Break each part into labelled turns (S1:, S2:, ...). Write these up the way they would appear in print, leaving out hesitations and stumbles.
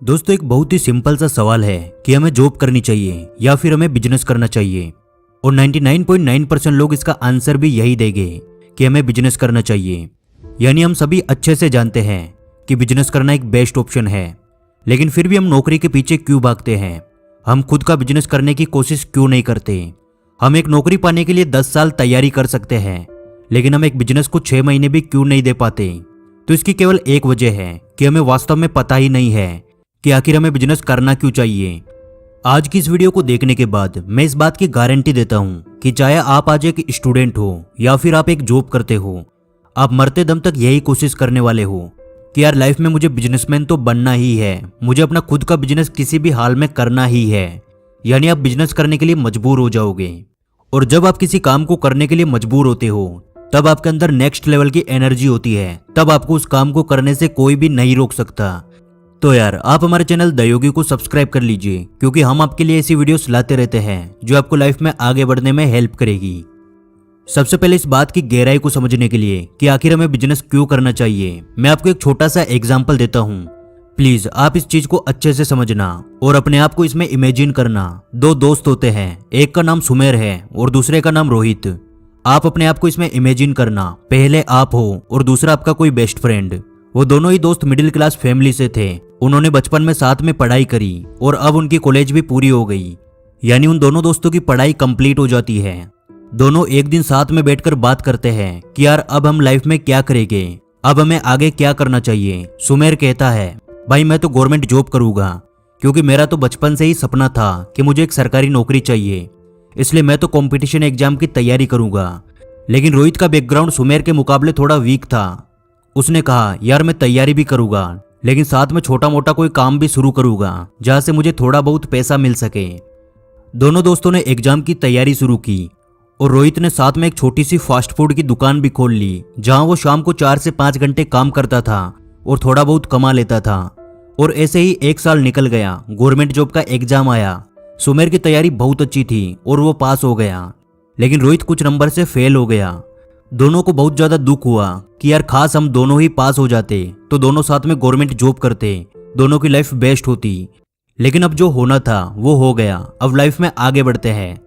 S1: दोस्तों, एक बहुत ही सिंपल सा सवाल है कि हमें जॉब करनी चाहिए या फिर हमें बिजनेस करना चाहिए। और 99.9% लोग इसका आंसर भी यही देंगे कि हमें बिजनेस करना चाहिए। यानी हम सभी अच्छे से जानते हैं कि बिजनेस करना एक बेस्ट ऑप्शन है, लेकिन फिर भी हम नौकरी के पीछे क्यों भागते हैं? हम खुद का बिजनेस करने की कोशिश क्यों नहीं करते? हम एक नौकरी पाने के लिए 10 साल तैयारी कर सकते हैं, लेकिन हम एक बिजनेस को 6 महीने भी क्यों नहीं दे पाते? तो इसकी केवल एक वजह है कि हमें वास्तव में पता ही नहीं है कि आखिर हमें बिजनेस करना क्यों चाहिए। आज की इस वीडियो को देखने के बाद मैं इस बात की गारंटी देता हूं कि चाहे आप आज एक स्टूडेंट हो या फिर आप एक जॉब करते हो, आप मरते दम तक यही कोशिश करने वाले हो कि यार लाइफ में मुझे बिजनेसमैन तो बनना ही है, मुझे अपना खुद का बिजनेस किसी भी हाल में करना ही है। यानी आप बिजनेस करने के लिए मजबूर हो जाओगे। और जब आप किसी काम को करने के लिए मजबूर होते हो, तब आपके अंदर नेक्स्ट लेवल की एनर्जी होती है, तब आपको उस काम को करने से कोई भी नहीं रोक सकता। तो यार आप हमारे चैनल द योगी को सब्सक्राइब कर लीजिए, क्योंकि हम आपके लिए ऐसी वीडियोस लाते रहते हैं जो आपको लाइफ में आगे बढ़ने में हेल्प करेगी। सबसे पहले इस बात की गहराई को समझने के लिए कि आखिर हमें बिजनेस क्यों करना चाहिए, मैं आपको एक छोटा सा एग्जाम्पल देता हूँ। प्लीज आप इस चीज को अच्छे से समझना और अपने आप को इसमें इमेजिन करना। दो दोस्त होते हैं, एक का नाम सुमेर है और दूसरे का नाम रोहित। आप अपने आप को इसमें इमेजिन करना, पहले आप हो और दूसरा आपका कोई बेस्ट फ्रेंड। वो दोनों ही दोस्त मिडिल क्लास फैमिली से थे। उन्होंने बचपन में साथ में पढ़ाई करी और अब उनकी कॉलेज भी पूरी हो गई। यानी उन दोनों दोस्तों की पढ़ाई कंप्लीट हो जाती है। दोनों एक दिन साथ में बैठकर बात करते हैं कि यार अब हम लाइफ में क्या करेंगे, अब हमें आगे क्या करना चाहिए। सुमेर कहता है, भाई मैं तो गवर्नमेंट जॉब करूंगा, क्योंकि मेरा तो बचपन से ही सपना था कि मुझे एक सरकारी नौकरी चाहिए, इसलिए मैं तो कंपटीशन एग्जाम की तैयारी करूंगा। लेकिन रोहित का बैकग्राउंड सुमेर के मुकाबले थोड़ा वीक था। उसने कहा, यार मैं तैयारी भी करूंगा, लेकिन साथ में छोटा मोटा कोई काम भी शुरू करूंगा जहां से मुझे थोड़ा बहुत पैसा मिल सके। दोनों दोस्तों ने एग्जाम की तैयारी शुरू की और रोहित ने साथ में एक छोटी सी फास्ट फूड की दुकान भी खोल ली, जहां वो शाम को 4 से 5 घंटे काम करता था और थोड़ा बहुत कमा लेता था। और ऐसे ही 1 साल निकल गया। गवर्नमेंट जॉब का एग्जाम आया। सुमेर की तैयारी बहुत अच्छी थी और वो पास हो गया, लेकिन रोहित कुछ नंबर से फेल हो गया। दोनों को बहुत ज्यादा दुख हुआ कि यार खास हम दोनों ही पास हो जाते तो दोनों साथ में गवर्नमेंट जॉब करते, दोनों की लाइफ बेस्ट होती। लेकिन अब जो होना था वो हो गया। अब लाइफ में आगे बढ़ते हैं।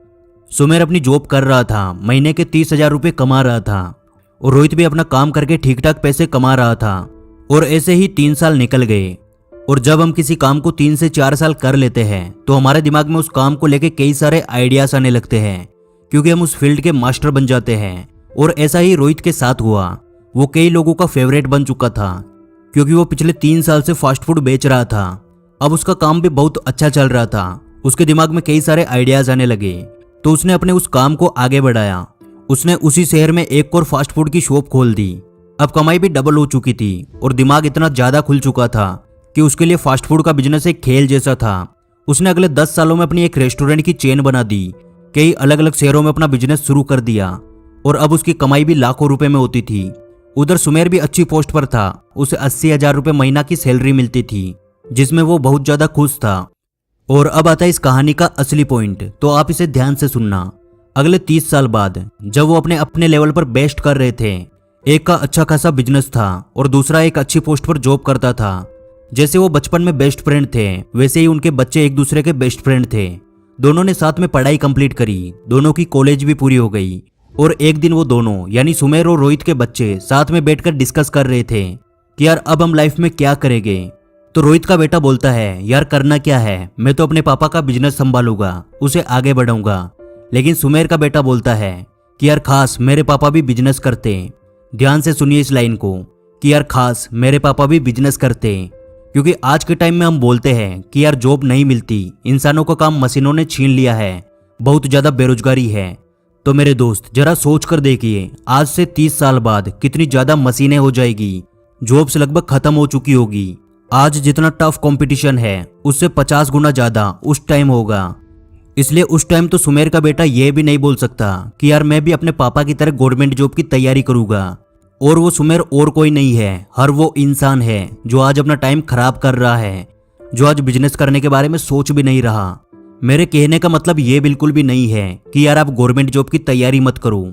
S1: सुमेर अपनी जॉब कर रहा था, महीने के 30,000 रुपये कमा रहा था और रोहित भी अपना काम करके ठीक ठाक पैसे कमा रहा था। और ऐसे ही 3 साल निकल गए। और जब हम किसी काम को 3 से 4 साल कर लेते हैं तो हमारे दिमाग में उस काम को लेके कई सारे आइडियाज आने लगते हैं, क्योंकि हम उस फील्ड के मास्टर बन जाते हैं। और ऐसा ही रोहित के साथ हुआ। वो कई लोगों का फेवरेट बन चुका था, क्योंकि वो पिछले 3 साल से फास्ट फूड बेच रहा था। अब उसका काम भी बहुत अच्छा चल रहा था। उसके दिमाग में कई सारे आइडियाज आने लगे, तो उसने अपने उस काम को आगे बढ़ाया। उसने उसी शहर में एक और फास्ट फूड की शॉप खोल दी। अब कमाई भी डबल हो चुकी थी और दिमाग इतना ज्यादा खुल चुका था कि उसके लिए फास्ट फूड का बिजनेस एक खेल जैसा था। उसने अगले 10 सालों में अपनी एक रेस्टोरेंट की चेन बना दी, कई अलग अलग शहरों में अपना बिजनेस शुरू कर दिया और अब उसकी कमाई भी लाखों रुपए में होती थी। उधर सुमेर भी अच्छी पोस्ट पर था। उसे 80,000 रुपये महीना की सैलरी मिलती थी, जिसमें वो बहुत ज्यादा खुश था। और अब आता है इस कहानी का असली पॉइंट, तो आप इसे ध्यान से सुनना। अगले 30 साल बाद जब वो अपने अपने लेवल पर बेस्ट कर रहे थे, एक का अच्छा खासा बिजनेस था और दूसरा एक अच्छी पोस्ट पर जॉब करता था। जैसे वो बचपन में बेस्ट फ्रेंड थे, वैसे ही उनके बच्चे एक दूसरे के बेस्ट फ्रेंड थे। दोनों ने साथ में पढ़ाई कंप्लीट करी, दोनों की कॉलेज भी पूरी हो गई। और एक दिन वो दोनों यानी सुमेर और रोहित के बच्चे साथ में बैठकर डिस्कस कर रहे थे कि यार अब हम लाइफ में क्या करेंगे। तो रोहित का बेटा बोलता है, यार करना क्या है, मैं तो अपने पापा का बिजनेस संभालूंगा, उसे आगे बढ़ाऊंगा। लेकिन सुमेर का बेटा बोलता है कि यार खास मेरे पापा भी बिजनेस करते। ध्यान से सुनिए इस लाइन को कि यार खास मेरे पापा भी बिजनेस करते, क्योंकि आज के टाइम में हम बोलते हैं कि यार जॉब नहीं मिलती, इंसानों का काम मशीनों ने छीन लिया है, बहुत ज्यादा बेरोजगारी है। तो मेरे दोस्त जरा सोच कर देखिए, आज से 30 साल बाद कितनी ज्यादा मशीनें हो जाएगी, जॉब्स लगभग खत्म हो चुकी होगी। आज जितना टफ कंपटीशन है उससे 50 गुना ज्यादा उस टाइम होगा। इसलिए उस टाइम तो सुमेर का बेटा ये भी नहीं बोल सकता कि यार मैं भी अपने पापा की तरह गवर्नमेंट जॉब की तैयारी करूंगा। और वो सुमेर और कोई नहीं है, हर वो इंसान है जो आज अपना टाइम खराब कर रहा है, जो आज बिजनेस करने के बारे में सोच भी नहीं रहा। मेरे कहने का मतलब ये बिल्कुल भी नहीं है कि यार आप गवर्नमेंट जॉब की तैयारी मत करो।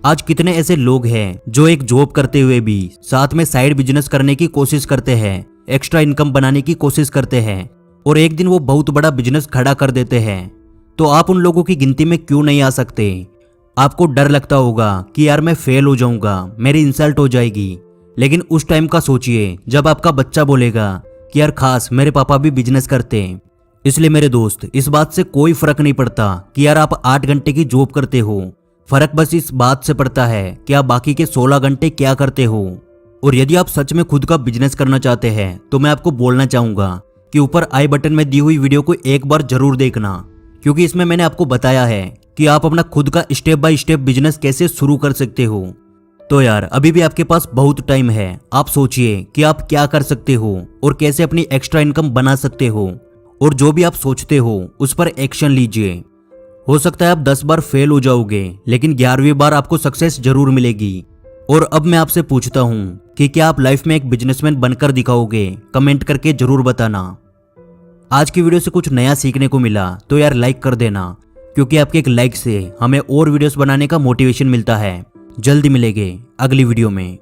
S1: आज कितने ऐसे लोग हैं जो एक जॉब करते हुए भी साथ में साइड बिजनेस करने की कोशिश करते हैं, एक्स्ट्रा इनकम बनाने की कोशिश करते हैं और एक दिन वो बहुत बड़ा बिजनेस खड़ा कर देते हैं, तो आप उन लोगों की गिनती में क्यों नहीं आ सकते? आपको डर लगता होगा कि यार मैं फेल हो जाऊंगा, मेरी इंसल्ट हो जाएगी, लेकिन उस टाइम का सोचिए जब आपका बच्चा बोलेगा कि यार खास मेरे पापा भी बिजनेस करते हैं। इसलिए मेरे दोस्त, इस बात से कोई फर्क नहीं पड़ता कि यार आप 8 घंटे की जॉब करते हो, फर्क बस इस बात से पड़ता है कि आप बाकी के 16 घंटे क्या करते हो। और यदि आप सच में खुद का बिजनेस करना चाहते हैं तो मैं आपको बोलना चाहूंगा कि ऊपर आई बटन में दी हुई वीडियो को एक बार जरूर देखना, क्योंकि इसमें मैंने आपको बताया है कि आप अपना खुद का स्टेप बाय स्टेप बिजनेस कैसे शुरू कर सकते हो। तो यार अभी भी आपके पास बहुत टाइम है, आप सोचिए कि आप क्या कर सकते हो और कैसे अपनी एक्स्ट्रा इनकम बना सकते हो, और जो भी आप सोचते हो उस पर एक्शन लीजिए। हो सकता है आप 10 बार फेल हो जाओगे, लेकिन 11वीं बार आपको सक्सेस जरूर मिलेगी। और अब मैं आपसे पूछता हूँ कि क्या आप लाइफ में एक बिजनेसमैन बनकर दिखाओगे? कमेंट करके जरूर बताना। आज की वीडियो से कुछ नया सीखने को मिला तो यार लाइक कर देना, क्योंकि आपके एक लाइक से हमें और वीडियोस बनाने का मोटिवेशन मिलता है। जल्दी मिलेंगे अगली वीडियो में।